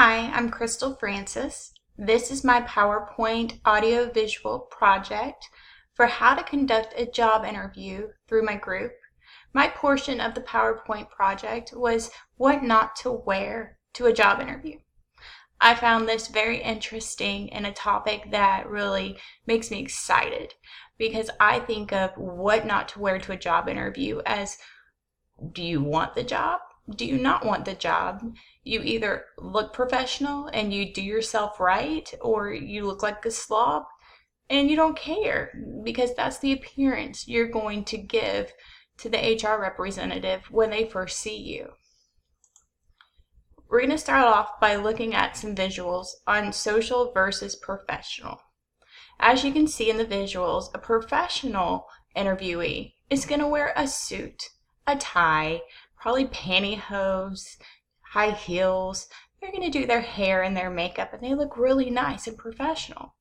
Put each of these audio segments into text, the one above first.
Hi, I'm Crystal Francis. This is my PowerPoint audio-visual project for how to conduct a job interview through my group. My portion of the PowerPoint project was what not to wear to a job interview. I found this very interesting and a topic that really makes me excited because I think of what not to wear to a job interview as, do you want the job? Do you not want the job? You either look professional and you do yourself right, or you look like a slob and you don't care because that's the appearance you're going to give to the HR representative when they first see you. We're going to start off by looking at some visuals on social versus professional. As you can see in the visuals, a professional interviewee is going to wear a suit, a tie, probably pantyhose, high heels. They're going to do their hair and their makeup and they look really nice and professional.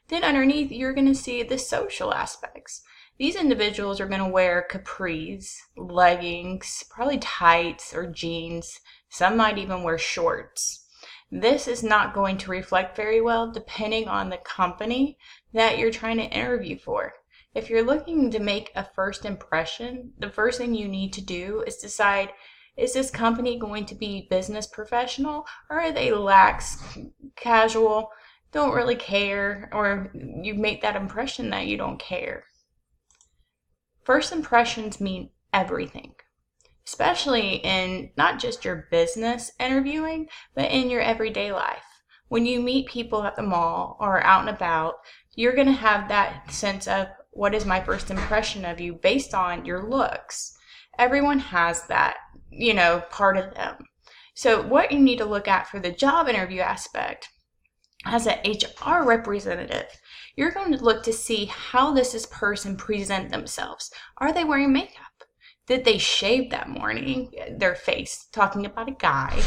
Then underneath, you're going to see the social aspects. These individuals are going to wear capris, leggings, probably tights or jeans. Some might even wear shorts. This is not going to reflect very well depending on the company that you're trying to interview for. If you're looking to make a first impression, the first thing you need to do is decide, is this company going to be business professional or are they lax, casual, don't really care, or you make that impression that you don't care. First impressions mean everything, especially in not just your business interviewing, but in your everyday life. When you meet people at the mall or out and about, you're going to have that sense of, what is my first impression of you based on your looks? Everyone has that, part of them. So what you need to look at for the job interview aspect, as an HR representative, you're going to look to see how this person present themselves. Are they wearing makeup? Did they shave that morning? Their face, talking about a guy.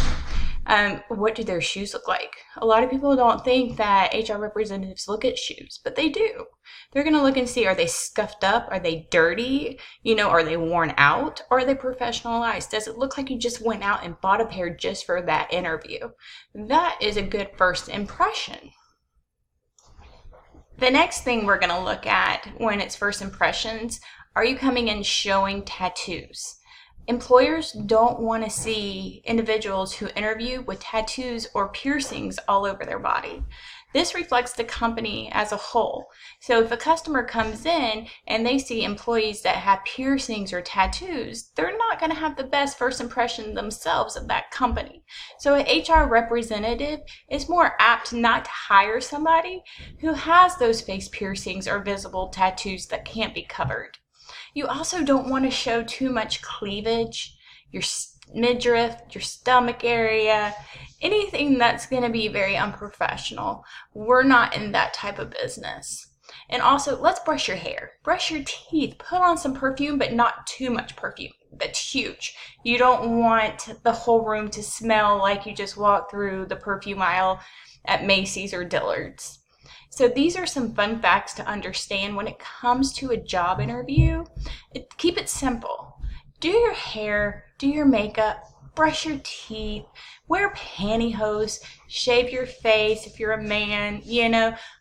What do their shoes look like? A lot of people don't think that HR representatives look at shoes, but they do. They're going to look and see, are they scuffed up? Are they dirty? Are they worn out? Or are they professionalized? Does it look like you just went out and bought a pair just for that interview? That is a good first impression. The next thing we're going to look at when it's first impressions, are you coming in showing tattoos? Employers don't want to see individuals who interview with tattoos or piercings all over their body. This reflects the company as a whole. So if a customer comes in and they see employees that have piercings or tattoos, they're not going to have the best first impression themselves of that company. So an HR representative is more apt not to hire somebody who has those face piercings or visible tattoos that can't be covered. You also don't want to show too much cleavage, your midriff, your stomach area, anything that's going to be very unprofessional. We're not in that type of business. And also, let's brush your hair, brush your teeth, put on some perfume, but not too much perfume. That's huge. You don't want the whole room to smell like you just walked through the perfume aisle at Macy's or Dillard's. So these are some fun facts to understand when it comes to a job interview. Keep it simple. Do your hair, do your makeup, brush your teeth, wear pantyhose, shave your face if you're a man,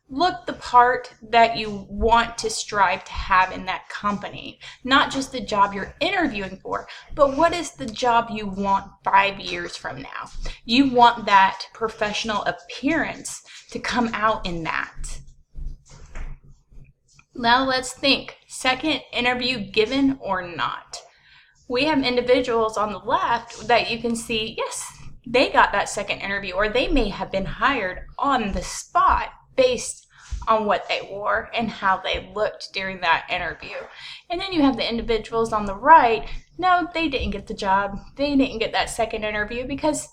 look the part that you want to strive to have in that company. Not just the job you're interviewing for, but what is the job you want 5 years from now? You want that professional appearance to come out in that. Now let's think, second interview given or not? We have individuals on the left that you can see, yes, they got that second interview, or they may have been hired on the spot based on what they wore and how they looked during that interview. And then you have the individuals on the right, no, they didn't get the job. They didn't get that second interview because,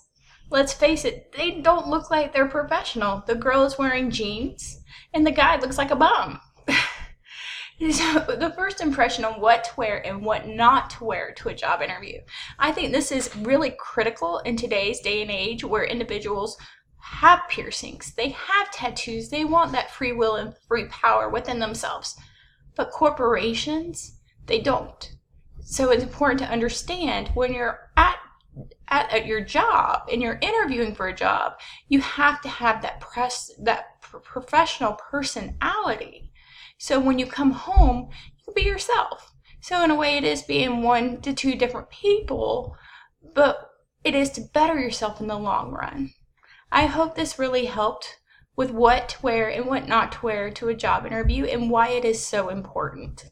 let's face it, they don't look like they're professional. The girl is wearing jeans and the guy looks like a bum. So the first impression on what to wear and what not to wear to a job interview. I think this is really critical in today's day and age where individuals have piercings, they have tattoos, they want that free will and free power within themselves. But corporations, they don't. So it's important to understand when you're at at your job and you're interviewing for a job, you have to have that professional personality. So when you come home, you can be yourself. So in a way, it is being 1 to 2 different people, but it is to better yourself in the long run. I hope this really helped with what to wear and what not to wear to a job interview and why it is so important.